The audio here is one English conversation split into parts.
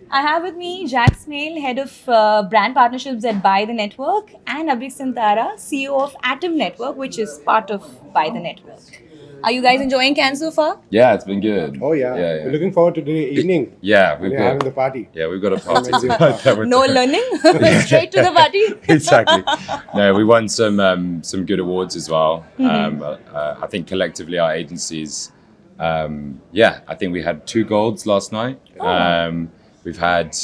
I have with me Jack Smail, head of brand partnerships at Buy the Network, and Abhik Santara, CEO of Atom Network, which is part of Buy the Network. Are you guys enjoying Cannes so far? Yeah, it's been good. Oh yeah, Yeah, we're yeah. looking forward to today evening Yeah, when we've you're having got the party. yeah, we've got a Come party and be a part. that we're No learning, straight to the party. exactly. No, we won some good awards as well. I think collectively our agencies, yeah, I think we had 2 golds last night. We've had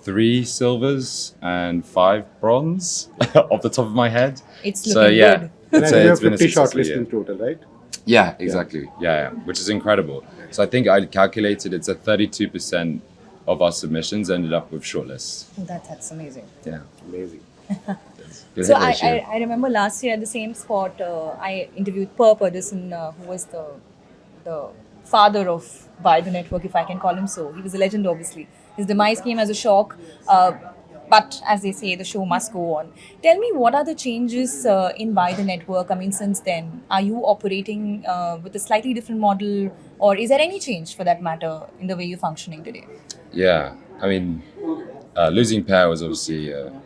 3 silvers and 5 bronze off the top of my head. It's So looking yeah, good. And I think we have it's been a 50 successful shortlists year. in total, right? Yeah, exactly. Yeah, which is incredible. So I think I calculated it's a 32% of our submissions ended up with shortlists. Oh, that's amazing. Yeah. Amazing. Good So hit ratio. I remember last year at the same spot, I interviewed Per Pedersen, who was the father of Buy the Network, if I can call him so. He was a legend, obviously. His demise came as a shock, but as they say, the show must go on. Tell me, what are the changes in Buy the Network? I mean, since then, are you operating with a slightly different model, or is there any change for that matter in the way you're functioning today? Yeah, I mean, losing Pear was obviously an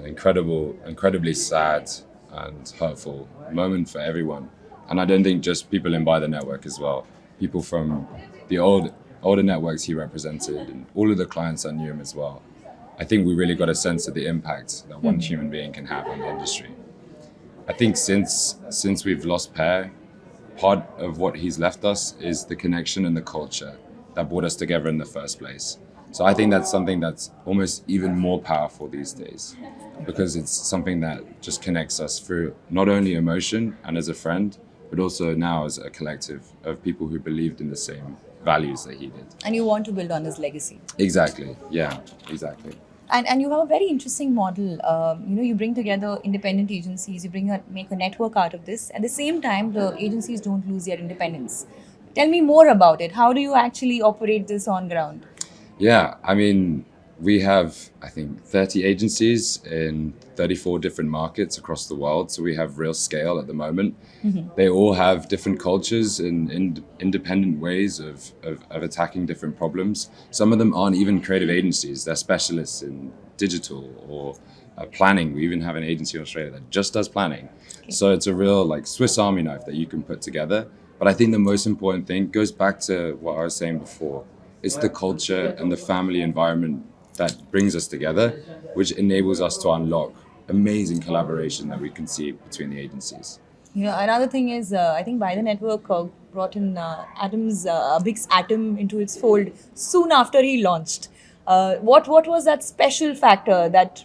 incredibly sad and hurtful moment for everyone, and I don't think just people in By the Network as well. People from the older networks he represented, and all of the clients that knew him as well. I think we really got a sense of the impact that one human being can have on the industry. I think since we've lost Pear, part of what he's left us is the connection and the culture that brought us together in the first place. So I think that's something that's almost even more powerful these days because it's something that just connects us through not only emotion and as a friend, but also now as a collective of people who believed in the same values that he did. And you want to build on his legacy. Exactly. Yeah, exactly. And you have a very interesting model. You bring together independent agencies. You make a network out of this. At the same time, the agencies don't lose their independence. Tell me more about it. How do you actually operate this on ground? Yeah, I mean, we have, I think, 30 agencies in 34 different markets across the world. So we have real scale at the moment. They all have different cultures and independent ways of attacking different problems. Some of them aren't even creative agencies, they're specialists in digital or planning. We even have an agency in Australia that just does planning. So it's a real like Swiss Army knife that you can put together. But I think the most important thing goes back to what I was saying before. It's the culture and the family environment that brings us together, which enables us to unlock amazing collaboration that we can see between the agencies. Yeah, another thing is, I think By the Network brought in Abhik's Atom into its fold soon after he launched. What was that special factor that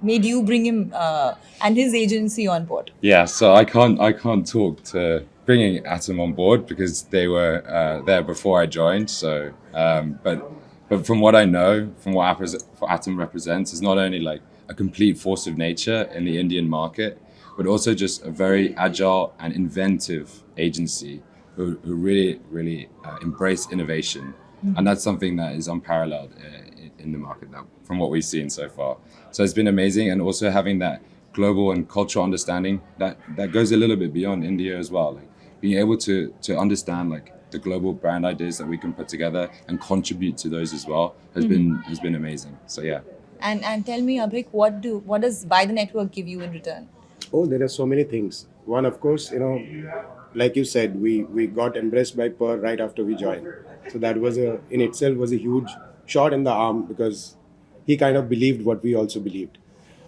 made you bring him and his agency on board? Yeah, so I can't talk to bringing Atom on board because they were there before I joined. So, but from what I know, from what Atom represents, is not only like a complete force of nature in the Indian market, but also just a very agile and inventive agency who really embrace innovation, and that's something that is unparalleled in the market now from what we've seen so far. So it's been amazing, and also having that global and cultural understanding that goes a little bit beyond India as well. Like being able to understand like the global brand ideas that we can put together and contribute to those as well has been amazing. So yeah. And tell me, Abhik, what does Buy the Network give you in return? Oh, there are so many things. One, of course, like you said, we got embraced by Per right after we joined. So that was in itself was a huge shot in the arm because he kind of believed what we also believed.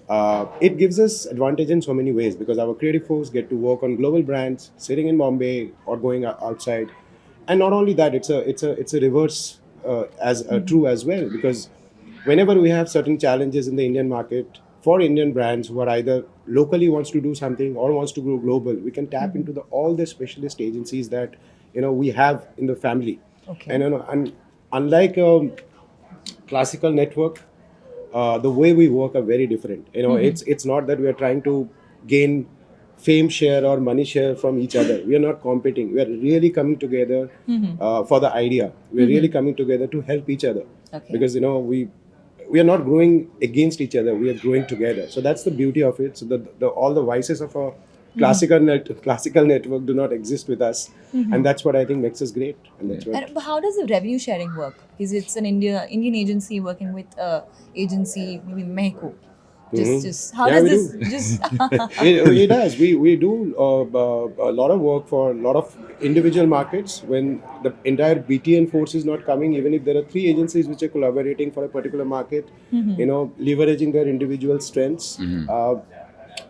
It gives us advantage in so many ways because our creative folks get to work on global brands, sitting in Bombay or going outside, and not only that, it's a reverse as true as well because whenever we have certain challenges in the Indian market for Indian brands who are either locally wants to do something or wants to go global, we can tap into all the specialist agencies that we have in the family. Okay. And unlike classical network, the way we work are very different. It's not that we are trying to gain fame share or money share from each other. We are not competing. We are really coming together for the idea. We are really coming together to help each other. Okay. Because we are not growing against each other. We are growing together. So that's the beauty of it. So all the vices of a classical network do not exist with us, and that's what I think makes us great. And that's what. And how does the revenue sharing work? Because it's an Indian agency working with agency maybe Mexico. Just how Yeah, does we this do. just It does. We do a lot of work for a lot of individual markets when the entire BTN force is not coming. Even if there are 3 agencies which are collaborating for a particular market, leveraging their individual strengths.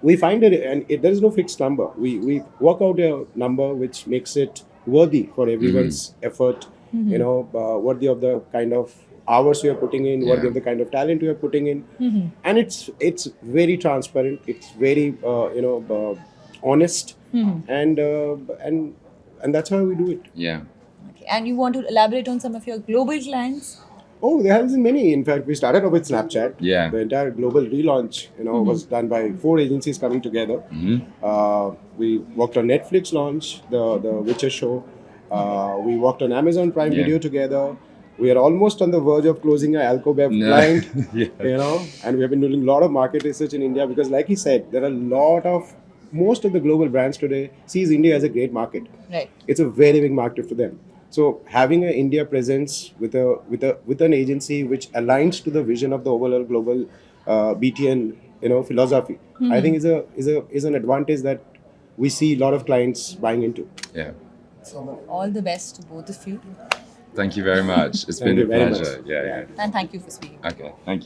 We find it, and there is no fixed number. We work out a number which makes it worthy for everyone's effort. Worthy of the kind of hours we are putting in, worthy Yeah. of the kind of talent we are putting in, and it's very transparent. It's very honest, and that's how we do it. Yeah. okay. And you want to elaborate on some of your global clients? Oh, there have been many. In fact, we started off with Snapchat. Yeah. The entire global relaunch, was done by 4 agencies coming together. We worked on Netflix launch, the Witcher show. We worked on Amazon Prime Yeah. Video together. We are almost on the verge of closing our Alcobev No. client. Yeah. And we have been doing a lot of market research in India because, like he said, there are a lot of most of the global brands today sees India as a great market. Right. It's a very big market for them. So having an India presence with an agency which aligns to the vision of the overall global BTN philosophy, I think is an advantage that we see a lot of clients buying into. Yeah. So all the best to both of you, Thank you very much. It's Thank been a you very pleasure. much. Yeah. and thank you for speaking. Okay. Thank you.